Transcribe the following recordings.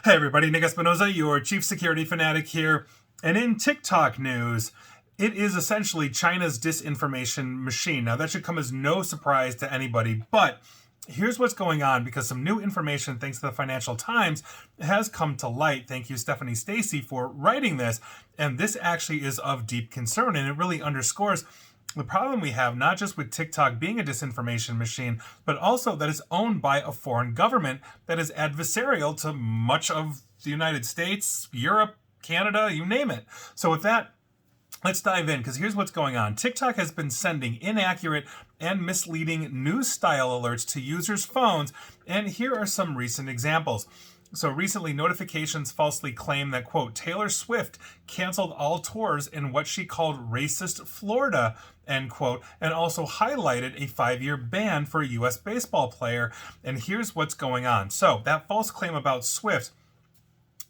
Hey everybody, Nick Espinoza, your chief security fanatic here. And in TikTok news, it is essentially China's disinformation machine. Now that should come as no surprise to anybody, but here's what's going on because some new information, thanks to the Financial Times, has come to light. Thank you, Stephanie Stacy, for writing this. And this actually is of deep concern, and it really underscores the problem we have, not just with TikTok being a disinformation machine, but also that it's owned by a foreign government that is adversarial to much of the United States, Europe, Canada, you name it. So with that, let's dive in, because here's what's going on. TikTok has been sending inaccurate and misleading news-style alerts to users' phones, and here are some recent examples. So recently, notifications falsely claim that, quote, Taylor Swift canceled all tours in what she called racist Florida, end quote, and also highlighted a 5-year ban for a U.S. baseball player. And here's what's going on. So that false claim about Swift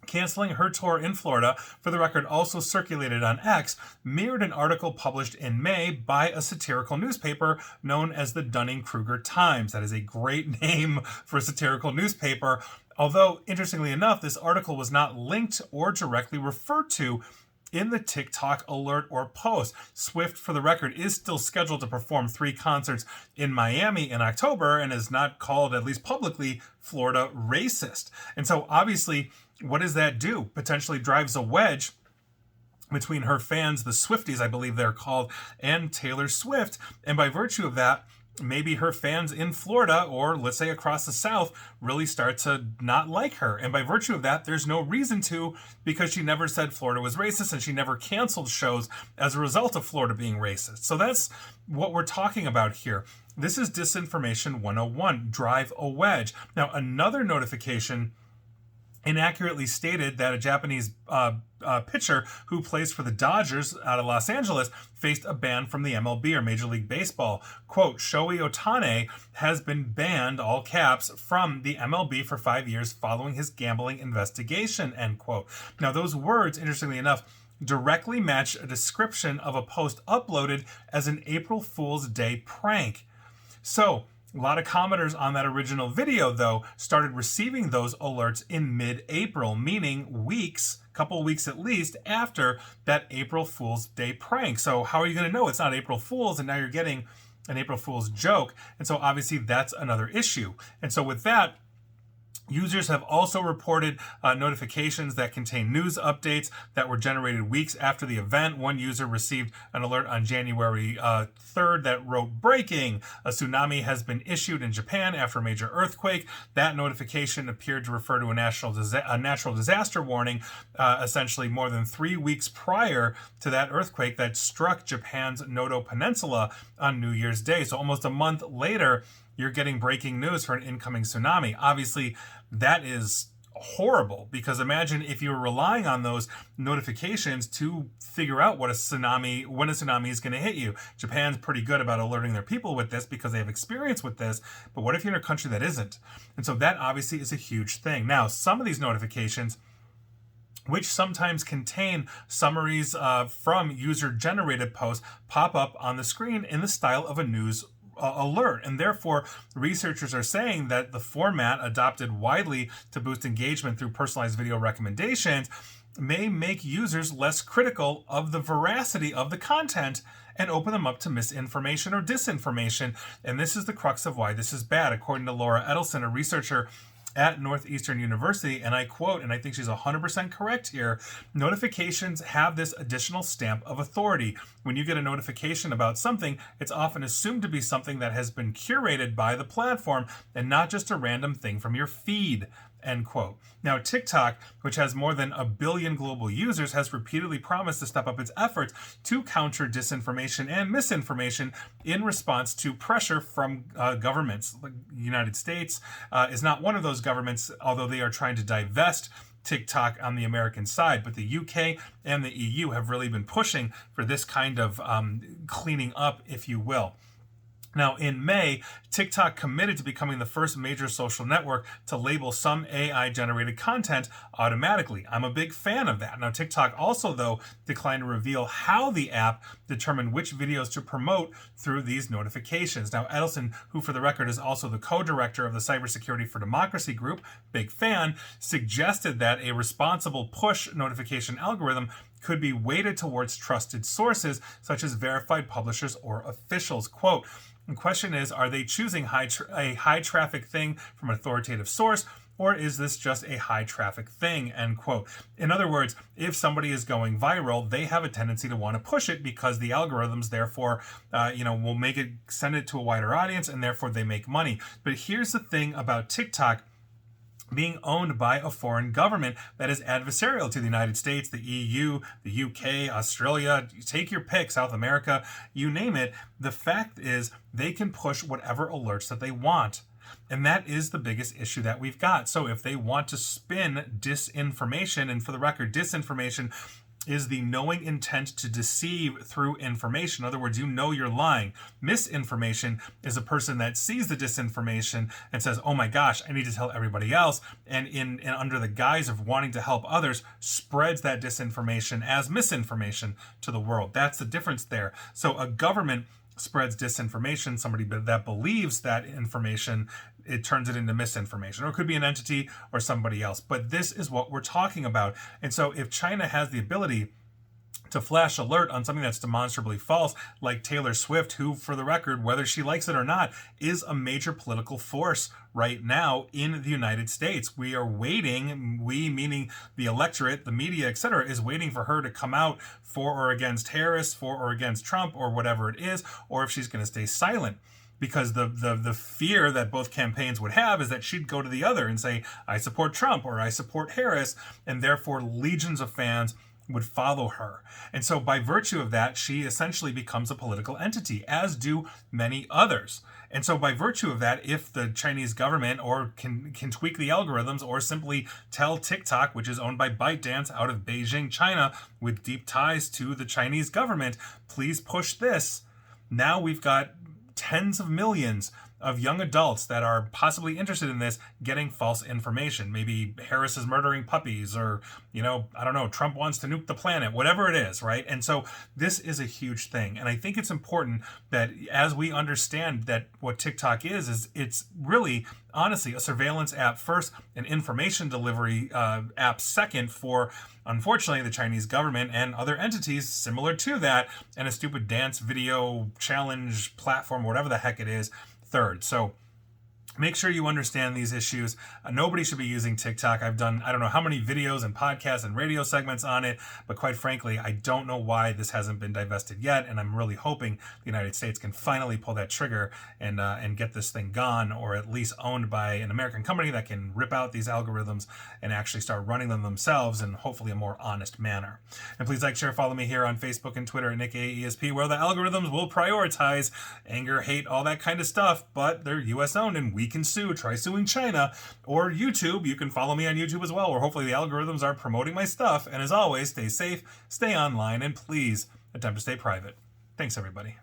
canceling her tour in Florida, for the record, also circulated on X, mirrored an article published in May by a satirical newspaper known as the Dunning-Kruger Times. That is a great name for a satirical newspaper. Although, interestingly enough, this article was not linked or directly referred to in the TikTok alert or post. Swift, for the record, is still scheduled to perform 3 concerts in Miami in October and is not called, at least publicly, Florida racist. And so, obviously, what does that do? Potentially drives a wedge between her fans, the Swifties, I believe they're called, and Taylor Swift. And by virtue of that, maybe her fans in Florida, or let's say across the South, really start to not like her. And by virtue of that, there's no reason to, because she never said Florida was racist and she never canceled shows as a result of Florida being racist. So that's what we're talking about here. This is Disinformation 101, drive a wedge. Now, another notification inaccurately stated that a Japanese pitcher who plays for the Dodgers out of Los Angeles faced a ban from the MLB or Major League Baseball. Quote, Shohei Ohtani has been banned, all caps, from the MLB for 5 years following his gambling investigation, end quote. Now, those words, interestingly enough, directly match a description of a post uploaded as an April Fool's Day prank. So, a lot of commenters on that original video, though, started receiving those alerts in mid-April, meaning couple weeks at least, after that April Fool's Day prank. So how are you going to know it's not April Fool's and now you're getting an April Fool's joke? And so obviously that's another issue. And so with that, users have also reported notifications that contain news updates that were generated weeks after the event. One user received an alert on January 3rd that wrote, breaking, a tsunami has been issued in Japan after a major earthquake. That notification appeared to refer to a natural disaster warning, essentially more than 3 weeks prior to that earthquake that struck Japan's Noto Peninsula on New Year's Day. So almost a month later, you're getting breaking news for an incoming tsunami. Obviously, that is horrible, because imagine if you were relying on those notifications to figure out when a tsunami is going to hit you. Japan's pretty good about alerting their people with this because they have experience with this, but what if you're in a country that isn't? And so that obviously is a huge thing. Now, some of these notifications, which sometimes contain summaries from user-generated posts, pop up on the screen in the style of a news alert, and therefore researchers are saying that the format adopted widely to boost engagement through personalized video recommendations may make users less critical of the veracity of the content and open them up to misinformation or disinformation. And this is the crux of why this is bad, according to Laura Edelson, a researcher at Northeastern University, and I quote, and I think she's 100% correct here, notifications have this additional stamp of authority. When you get a notification about something, it's often assumed to be something that has been curated by the platform and not just a random thing from your feed, end quote. Now, TikTok, which has more than 1 billion global users, has repeatedly promised to step up its efforts to counter disinformation and misinformation in response to pressure from governments. The United States is not one of those governments, although they are trying to divest TikTok on the American side. But the UK and the EU have really been pushing for this kind of cleaning up, if you will. Now, in May, TikTok committed to becoming the first major social network to label some AI-generated content automatically. I'm a big fan of that. Now, TikTok also, though, declined to reveal how the app determined which videos to promote through these notifications. Now, Edelson, who for the record is also the co-director of the Cybersecurity for Democracy group, big fan, suggested that a responsible push notification algorithm could be weighted towards trusted sources, such as verified publishers or officials. Quote, the question is, are they choosing a high traffic thing from an authoritative source, or is this just a high traffic thing, end quote. In other words, if somebody is going viral, they have a tendency to want to push it because the algorithms therefore, will make it, send it to a wider audience, and therefore they make money. But here's the thing about TikTok being owned by a foreign government that is adversarial to the United States, the EU, the UK, Australia, take your pick, South America, you name it. The fact is they can push whatever alerts that they want. And that is the biggest issue that we've got. So if they want to spin disinformation, and for the record, disinformation is the knowing intent to deceive through information. In other words, you know you're lying. Misinformation is a person that sees the disinformation and says, oh my gosh, I need to tell everybody else, and under the guise of wanting to help others, spreads that disinformation as misinformation to the world. That's the difference there. So a government spreads disinformation, somebody that believes that information, it turns it into misinformation, or it could be an entity or somebody else. But this is what we're talking about. And so if China has the ability to flash alert on something that's demonstrably false, like Taylor Swift, who, for the record, whether she likes it or not, is a major political force right now in the United States. We are waiting, we meaning the electorate, the media, etc., is waiting for her to come out for or against Harris, for or against Trump, or whatever it is, or if she's going to stay silent. Because the fear that both campaigns would have is that she'd go to the other and say, I support Trump or I support Harris, and therefore legions of fans would follow her. And so by virtue of that, she essentially becomes a political entity, as do many others. And so by virtue of that, if the Chinese government or can tweak the algorithms or simply tell TikTok, which is owned by ByteDance out of Beijing, China, with deep ties to the Chinese government, please push this. Now we've got tens of millions of young adults that are possibly interested in this getting false information. Maybe Harris is murdering puppies, or, I don't know, Trump wants to nuke the planet, whatever it is, right? And so this is a huge thing. And I think it's important that as we understand that what TikTok is it's really, honestly, a surveillance app first, an information delivery app second for, unfortunately, the Chinese government and other entities similar to that, and a stupid dance video challenge platform, whatever the heck it is, third. So make sure you understand these issues. Nobody should be using TikTok. I've done, I don't know how many videos and podcasts and radio segments on it, but quite frankly, I don't know why this hasn't been divested yet. And I'm really hoping the United States can finally pull that trigger and get this thing gone, or at least owned by an American company that can rip out these algorithms and actually start running them themselves in hopefully a more honest manner. And please like, share, follow me here on Facebook and Twitter at NickAESP, where the algorithms will prioritize anger, hate, all that kind of stuff, but they're US owned and we can sue. Try suing China. Or YouTube, you can follow me on YouTube as well, where hopefully the algorithms are promoting my stuff. And as always, stay safe, stay online, and please attempt to stay private. Thanks, everybody.